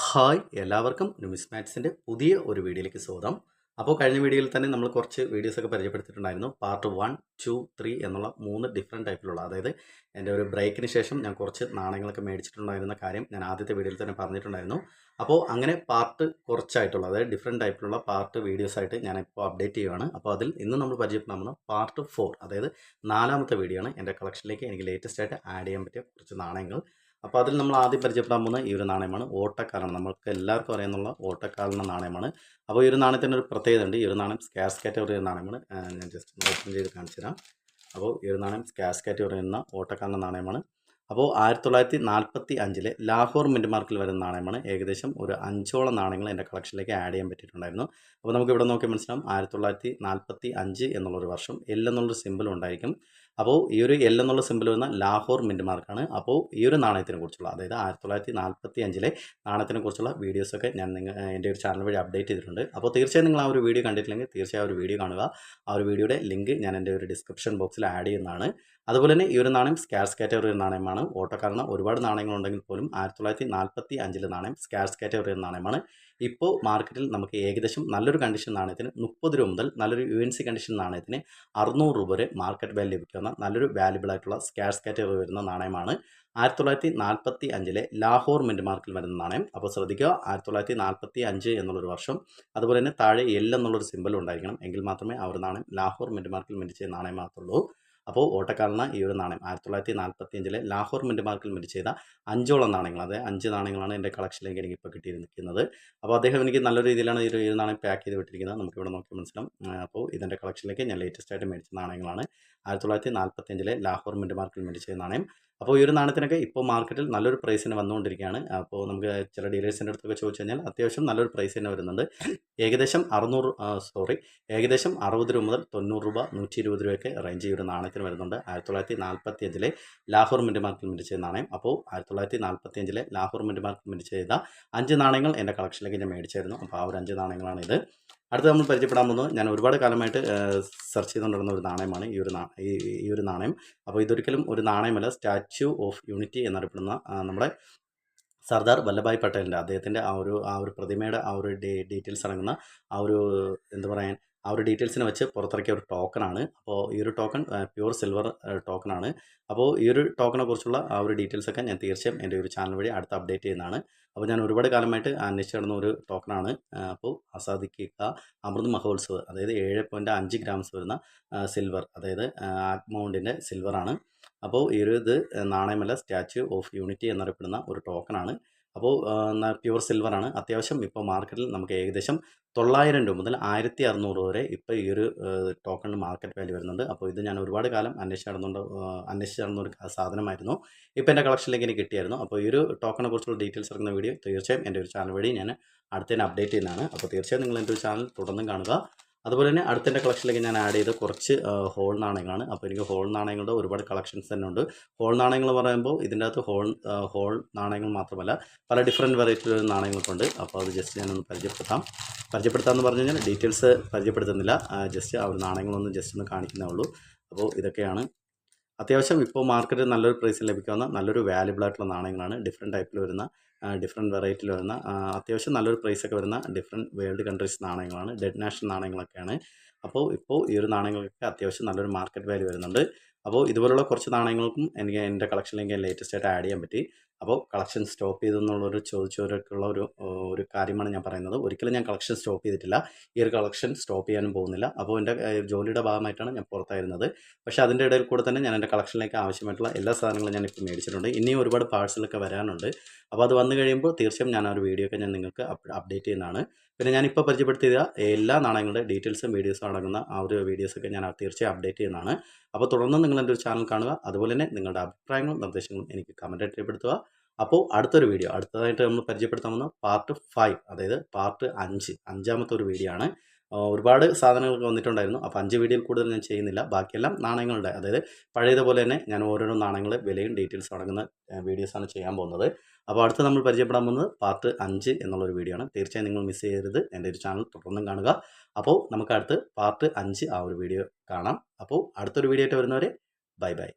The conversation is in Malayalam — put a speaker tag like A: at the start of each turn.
A: ഹായ് എല്ലാവർക്കും ന്യൂമിസ്മാറ്റ്സിൻ്റെ പുതിയ ഒരു വീഡിയോയിലേക്ക് സ്വാഗതം. അപ്പോൾ കഴിഞ്ഞ വീഡിയോയിൽ തന്നെ നമ്മൾ കുറച്ച് വീഡിയോസൊക്കെ പരിചയപ്പെടുത്തിയിട്ടുണ്ടായിരുന്നു. പാർട്ട് 1, 2, 3 എന്നുള്ള 3 ഡിഫറെൻറ്റ് ടൈപ്പിലുള്ള, അതായത് എൻ്റെ ഒരു ബ്രേക്കിന് ശേഷം ഞാൻ കുറച്ച് നാണയങ്ങളൊക്കെ മേടിച്ചിട്ടുണ്ടായിരുന്ന കാര്യം ഞാൻ ആദ്യത്തെ വീഡിയോയിൽ തന്നെ പറഞ്ഞിട്ടുണ്ടായിരുന്നു. അപ്പോൾ അങ്ങനെ പാർട്ട് കുറച്ചായിട്ടുള്ള, അതായത് ഡിഫറെൻറ്റ് ടൈപ്പിലുള്ള പാർട്ട് വീഡിയോസായിട്ട് ഞാനിപ്പോൾ അപ്ഡേറ്റ് ചെയ്യുകയാണ്. അപ്പോൾ അതിൽ ഇന്ന് നമ്മൾ പരിചയപ്പെടാൻ പോകുന്ന പാർട്ട് 4, അതായത് 4ാമത്തെ വീഡിയോ ആണ്. എൻ്റെ കളക്ഷനിലേക്ക് എനിക്ക് ലേറ്റസ്റ്റ് ആയിട്ട് ആഡ് ചെയ്യാൻ പറ്റിയ കുറച്ച് നാണയങ്ങൾ. അപ്പോൾ അതിൽ നമ്മൾ ആദ്യം പരിചയപ്പെടാൻ പോകുന്ന ഈ ഒരു നാണയമാണ് ഓട്ടക്കാലണം. നമ്മൾക്ക് എല്ലാവർക്കും അറിയാവുന്ന ഓട്ടക്കാലണ നാണയമാണ്. അപ്പോൾ ഈ ഒരു നാണയത്തിൻ്റെ ഒരു പ്രത്യേകത ഉണ്ട്. ഈ ഒരു നാണയം സ്കാർസ് കാറ്റഗറി നാണയമാണ്. ഞാൻ ജസ്റ്റ് ഓപ്പൺ ചെയ്ത് കാണിച്ചു തരാം. അപ്പോൾ ഈ ഒരു നാണയം സ്കാർസ് കാറ്റഗറി എന്ന ഓട്ടക്കാലണ നാണയമാണ്. അപ്പോൾ 1945 ലാഹോർ മിൻറ്റ് മാർക്കിൽ വരുന്ന നാണയമാണ്. ഏകദേശം ഒരു 5ഓളം നാണയങ്ങൾ എൻ്റെ കളക്ഷനിലേക്ക് ആഡ് ചെയ്യാൻ പറ്റിയിട്ടുണ്ടായിരുന്നു. അപ്പോൾ നമുക്ക് ഇവിടെ നോക്കി മനസ്സിലാവും 1945 എന്നുള്ളൊരു വർഷം എൽ എന്നുള്ളൊരു സിമ്പിൾ ഉണ്ടായിരിക്കും. അപ്പോൾ ഈ ഒരു എൽ എന്നുള്ള സിമ്പിൾ വരുന്ന ലാഹോർ മിൻറ്റ് മാർക്കാണ്. അപ്പോൾ ഈ ഒരു നാണയത്തിനെ കുറിച്ചുള്ള, അതായത് 1945 നാണയത്തിനെ കുറിച്ചുള്ള വീഡിയോസൊക്കെ ഞാൻ എൻ്റെ ഒരു ചാനൽ വഴി അപ്ഡേറ്റ് ചെയ്തിട്ടുണ്ട്. അപ്പോൾ തീർച്ചയായും നിങ്ങൾ ആ ഒരു വീഡിയോ കണ്ടിട്ടില്ലെങ്കിൽ തീർച്ചയായും ആ ഒരു വീഡിയോ കാണുക. ആ ഒരു വീഡിയോയുടെ ലിങ്ക് ഞാൻ എൻ്റെ ഒരു ഡിസ്ക്രിപ്ഷൻ ബോക്സിൽ ആഡ് ചെയ്യുന്നതാണ്. അതുപോലെ തന്നെ ഈ ഒരു നാണയം സ്കാർസ് കാറ്റഗറി നാണയമാണ്. ഓട്ടക്കാരന് ഒരുപാട് നാണയങ്ങളുണ്ടെങ്കിൽ പോലും 1945 നാണയം സ്കാർസ് കാറ്റഗറി നാണയമാണ്. ഇപ്പോൾ മാർക്കറ്റിൽ നമുക്ക് ഏകദേശം നല്ലൊരു കണ്ടീഷൻ നാണയത്തിന് 30 രൂപ മുതൽ നല്ലൊരു UNC കണ്ടീഷൻ നാണയത്തിന് 600 രൂപ വരെ മാർക്കറ്റ് വാല്യൂ ലഭിക്കുന്ന നല്ലൊരു വാല്യുബിൾ ആയിട്ടുള്ള സ്കാർസ് കാറ്റഗറി വരുന്ന നാണയമാണ് 1945 ലാഹോർ മിൻറ്റ് മാർക്കിൽ വരുന്ന നാണയം. അപ്പോൾ ശ്രദ്ധിക്കുക, 1945 എന്നുള്ളൊരു വർഷം, അതുപോലെ തന്നെ താഴെ എൽ എന്നുള്ളൊരു സിമ്പിൾ ഉണ്ടായിരിക്കണം. എങ്കിൽ മാത്രമേ ആ ഒരു നാണയം ലാഹോർ മിൻറ്റ് മാർക്കിൽ മിൻറ്റ് ചെയ്ത നാണയം മാത്രമുള്ളൂ. അപ്പോൾ ഓട്ടക്കാലണ ഈ ഒരു നാണയം 1945 ലാഹോർ മിൻറ്റ് മാർക്കിൽ മിൻറ്റ് ചെയ്ത 5ഓളം നാണയങ്ങൾ, അതായത് 5 നാണയങ്ങളാണ് എൻ്റെ കളക്ഷനിലേക്ക് എനിക്ക് ഇപ്പോൾ കിട്ടിയിരിക്കുന്നത്. അപ്പോൾ അദ്ദേഹം എനിക്ക് നല്ല രീതിയിലാണ് ഈ ഒരു നാണയം പാക്ക് ചെയ്ത് വിട്ടിരിക്കുന്നത്. നമുക്കിവിടെ നോക്കി മനസ്സിലാവും. അപ്പോൾ ഇതിൻ്റെ കളക്ഷനിലേക്ക് ഞാൻ ലേറ്റസ്റ്റ് ആയിട്ട് മേടിച്ച നാണയങ്ങളാണ് 1945 ലാഹോർ മിൻറ്റ് മാർക്കിൽ മിൻറ്റ് ചെയ്ത നാണയം. അപ്പോൾ ഈ ഒരു നാണയത്തിനൊക്കെ ഇപ്പോൾ മാർക്കറ്റിൽ നല്ലൊരു പ്രൈസിന് വന്നുകൊണ്ടിരിക്കുകയാണ്. അപ്പോൾ നമുക്ക് ചില ഡീലേഴ്സിൻ്റെ അടുത്തൊക്കെ ചോദിച്ചു കഴിഞ്ഞാൽ അത്യാവശ്യം നല്ലൊരു പ്രൈസ് തന്നെ വരുന്നുണ്ട്. ഏകദേശം 60 രൂപ മുതൽ 90 രൂപ, 120 രൂപയൊക്കെ റേഞ്ച് ഈ ഒരു നാണയത്തിന് വരുന്നുണ്ട്. 1945 ലാഹോർ മിൻറ്റ് മാർക്കിൽ മിൻറ്റ് ചെയ്ത നാണയം. അപ്പോൾ 1945 ലാഹോർ മിൻറ്റ് മാർക്കിൽ മിൻറ്റ് ചെയ്ത 5 നാണയങ്ങൾ എൻ്റെ കളക്ഷനിലേക്ക് ഞാൻ മേടിച്ചായിരുന്നു. അപ്പോൾ ആ ഒരു 5 നാണയങ്ങളാണ് ഇത്. അടുത്ത് നമ്മൾ പരിചയപ്പെടാൻ പോകുന്നത് ഞാൻ ഒരുപാട് കാലമായിട്ട് സെർച്ച് ചെയ്തുകൊണ്ടിരുന്ന ഒരു നാണയമാണ് ഈ ഒരു നാണയം. അപ്പോൾ ഇതൊരിക്കലും ഒരു നാണയമല്ല, സ്റ്റാച്യു ഓഫ് യൂണിറ്റി എന്നറിയപ്പെടുന്ന നമ്മുടെ സർദാർ വല്ലഭായ് പട്ടേലിൻ്റെ, അദ്ദേഹത്തിൻ്റെ ആ ഒരു പ്രതിമയുടെ ആ ഒരു ഡീറ്റെയിൽസ് അടങ്ങുന്ന ആ ഒരു എന്താ പറയുക, ആ ഒരു ഡീറ്റെയിൽസിനെ വെച്ച് പുറത്തിറക്കിയ ഒരു ടോക്കണാണ്. അപ്പോൾ ഈ ഒരു ടോക്കൺ പ്യൂർ സിൽവർ ടോക്കണാണ്. അപ്പോൾ ഈ ഒരു ടോക്കണെ കുറിച്ചുള്ള ആ ഒരു ഡീറ്റെയിൽസൊക്കെ ഞാൻ തീർച്ചയായും എൻ്റെ ഒരു ചാനൽ വഴി അടുത്ത് അപ്ഡേറ്റ് ചെയ്യുന്നതാണ്. അപ്പോൾ ഞാൻ ഒരുപാട് കാലമായിട്ട് അന്വേഷിച്ച് നടന്ന ഒരു ടോക്കണാണ്. അപ്പോൾ ആസാദിക്ക് കാ അമൃത് മഹോത്സവ്, അതായത് 7.5 ഗ്രാംസ് വരുന്ന സിൽവർ, അതായത് ആഗ്മൗണ്ടിൻ്റെ സിൽവറാണ്. അപ്പോൾ ഈ ഒരു ഇത് നാണയമല്ല, സ്റ്റാച്യു ഓഫ് യൂണിറ്റി എന്നറിയപ്പെടുന്ന ഒരു ടോക്കണാണ്. അപ്പോൾ പ്യൂർ സിൽവറാണ്. അത്യാവശ്യം ഇപ്പോൾ മാർക്കറ്റിൽ നമുക്ക് ഏകദേശം 900 രൂപ മുതൽ 1600 വരെ ഇപ്പോൾ ഈ ഒരു ടോക്കണിന് മാർക്കറ്റ് വാല്യൂ വരുന്നുണ്ട്. അപ്പോൾ ഇത് ഞാൻ ഒരുപാട് കാലം അന്വേഷിച്ച് നടന്ന ഒരു സാധനമായിരുന്നു. ഇപ്പോൾ എൻ്റെ കളക്ഷനിലേക്ക് എനിക്ക് കിട്ടിയായിരുന്നു. അപ്പോൾ ഈ ഒരു ടോക്കണെ കുറിച്ചുള്ള ഡീറ്റെയിൽസ് ഇറങ്ങുന്ന വീഡിയോ തീർച്ചയായും എൻ്റെ ഒരു ചാനൽ വഴി ഞാൻ അടുത്തതിന് അപ്ഡേറ്റ് ചെയ്യുന്നതാണ്. അപ്പോൾ തീർച്ചയായും നിങ്ങൾ എൻ്റെ ഒരു ചാനൽ തുടർന്നും കാണുക. അതുപോലെ തന്നെ അടുത്ത കളക്ഷനിലേക്ക് ഞാൻ ആഡ് ചെയ്ത കുറച്ച് ഹോൾ നാണയങ്ങളാണ്. അപ്പോൾ എനിക്ക് ഹോൾ നാണയങ്ങളുടെ ഒരുപാട് കളക്ഷൻസ് തന്നെ ഉണ്ട്. ഹോൾ നാണയങ്ങൾ പറയുമ്പോൾ ഇതിൻ്റെ അകത്ത് ഹോൾ നാണയങ്ങൾ മാത്രമല്ല പല ഡിഫറെൻറ്റ് വെറൈറ്റിയിലുള്ള നാണയങ്ങളൊക്കെ ഉണ്ട്. അപ്പോൾ അത് ജസ്റ്റ് ഞാനൊന്ന് പരിചയപ്പെടുത്താമെന്ന് പറഞ്ഞു കഴിഞ്ഞാൽ ഡീറ്റെയിൽസ് പരിചയപ്പെടുത്തുന്നില്ല, ജസ്റ്റ് ആ ഒരു നാണയങ്ങളൊന്ന് ജസ്റ്റ് ഒന്ന് കാണിക്കുന്നേ ഉള്ളൂ. അപ്പോൾ ഇതൊക്കെയാണ് അത്യാവശ്യം ഇപ്പോൾ മാർക്കറ്റിൽ നല്ലൊരു പ്രൈസിൽ ലഭിക്കാവുന്ന നല്ലൊരു വാല്യുബിൾ ആയിട്ടുള്ള നാണയങ്ങളാണ്. ഡിഫറെൻറ്റ് ടൈപ്പിൽ വരുന്ന ഡിഫറെൻറ്റ് വെറൈറ്റിയിൽ വരുന്ന അത്യാവശ്യം നല്ലൊരു പ്രൈസൊക്കെ വരുന്ന ഡിഫറെൻറ്റ് വേൾഡ് കൺട്രീസ് നാണയങ്ങളാണ്, ഡെഡ് നാഷണൽ നാണയങ്ങളൊക്കെയാണ്. അപ്പോൾ ഇപ്പോൾ ഈ ഒരു നാണയങ്ങൾക്കൊക്കെ അത്യാവശ്യം നല്ലൊരു മാർക്കറ്റ് വാല്യൂ വരുന്നുണ്ട്. അപ്പോൾ ഇതുപോലുള്ള കുറച്ച് നാണയങ്ങൾക്കും എനിക്ക് എൻ്റെ കളക്ഷനിലേക്ക് ലേറ്റസ്റ്റ് ആയിട്ട് ആഡ് ചെയ്യാൻ പറ്റി. അപ്പോൾ കളക്ഷൻ സ്റ്റോപ്പ് ചെയ്തെന്നുള്ളൊരു ചോദിച്ചവരൊക്കെയുള്ള ഒരു കാര്യമാണ് ഞാൻ പറയുന്നത്. ഒരിക്കലും ഞാൻ കളക്ഷൻ സ്റ്റോപ്പ് ചെയ്തിട്ടില്ല, ഈ ഒരു കളക്ഷൻ സ്റ്റോപ്പ് ചെയ്യാനും പോകുന്നില്ല. അപ്പോൾ എൻ്റെ ജോലിയുടെ ഭാഗമായിട്ടാണ് ഞാൻ പുറത്തായിരുന്നത്. പക്ഷേ അതിൻ്റെ ഇടയിൽ കൂടെ തന്നെ ഞാൻ എൻ്റെ കളക്ഷനിലേക്ക് ആവശ്യമായിട്ടുള്ള എല്ലാ സാധനങ്ങളും ഞാൻ ഇപ്പോൾ മേടിച്ചിട്ടുണ്ട്. ഇനിയും ഒരുപാട് പാഴ്സലൊക്കെ വരാനുണ്ട്. അപ്പോൾ അത് വന്നു കഴിയുമ്പോൾ തീർച്ചയായും ഞാൻ ആ ഒരു വീഡിയോ ഒക്കെ ഞാൻ നിങ്ങൾക്ക് അപ്ഡേറ്റ് ചെയ്യുന്നതാണ്. പിന്നെ ഞാനിപ്പോൾ പരിചയപ്പെടുത്തിയ എല്ലാ നാണയങ്ങളുടെ ഡീറ്റെയിൽസും വീഡിയോസും അടങ്ങുന്ന ആ ഒരു വീഡിയോസൊക്കെ ഞാൻ തീർച്ചയായും അപ്ഡേറ്റ് ചെയ്യുന്നതാണ്. അപ്പോൾ തുടർന്ന് നിങ്ങൾ എൻ്റെ ഒരു ചാനൽ കാണുക. അതുപോലെ തന്നെ നിങ്ങളുടെ അഭിപ്രായങ്ങളും നിർദ്ദേശങ്ങളും എനിക്ക് കമൻറ്റ് രേഖപ്പെടുത്തുക. അപ്പോൾ അടുത്തൊരു വീഡിയോ അടുത്തതായിട്ട് നമ്മൾ പരിചയപ്പെടുത്താൻ പോകുന്ന പാർട്ട് 5, അതായത് പാർട്ട് 5, 5ാമത്തെ ഒരു വീഡിയോ ആണ്. ഒരുപാട് സാധനങ്ങളൊക്കെ വന്നിട്ടുണ്ടായിരുന്നു. അപ്പോൾ 5 വീഡിയോയിൽ കൂടുതൽ ഞാൻ ചെയ്യുന്നില്ല. ബാക്കിയെല്ലാം നാണയങ്ങളുടെ, അതായത് പഴയതുപോലെ തന്നെ ഞാൻ ഓരോരോ നാണയങ്ങളുടെ വിലയും ഡീറ്റെയിൽസും അടങ്ങുന്ന വീഡിയോസാണ് ചെയ്യാൻ പോകുന്നത്. അപ്പോൾ അടുത്ത് നമ്മൾ പരിചയപ്പെടാൻ പോകുന്നത് പാർട്ട് 5 എന്നുള്ളൊരു വീഡിയോ ആണ്. തീർച്ചയായും നിങ്ങൾ മിസ് ചെയ്യരുത്, എൻ്റെ ഒരു ചാനൽ തുടർന്നും കാണുക. അപ്പോൾ നമുക്ക് അടുത്ത് പാർട്ട് 5 ആ ഒരു വീഡിയോ കാണാം. അപ്പോൾ അടുത്തൊരു വീഡിയോ ആയിട്ട് വരുന്നവരെ ബൈ ബൈ.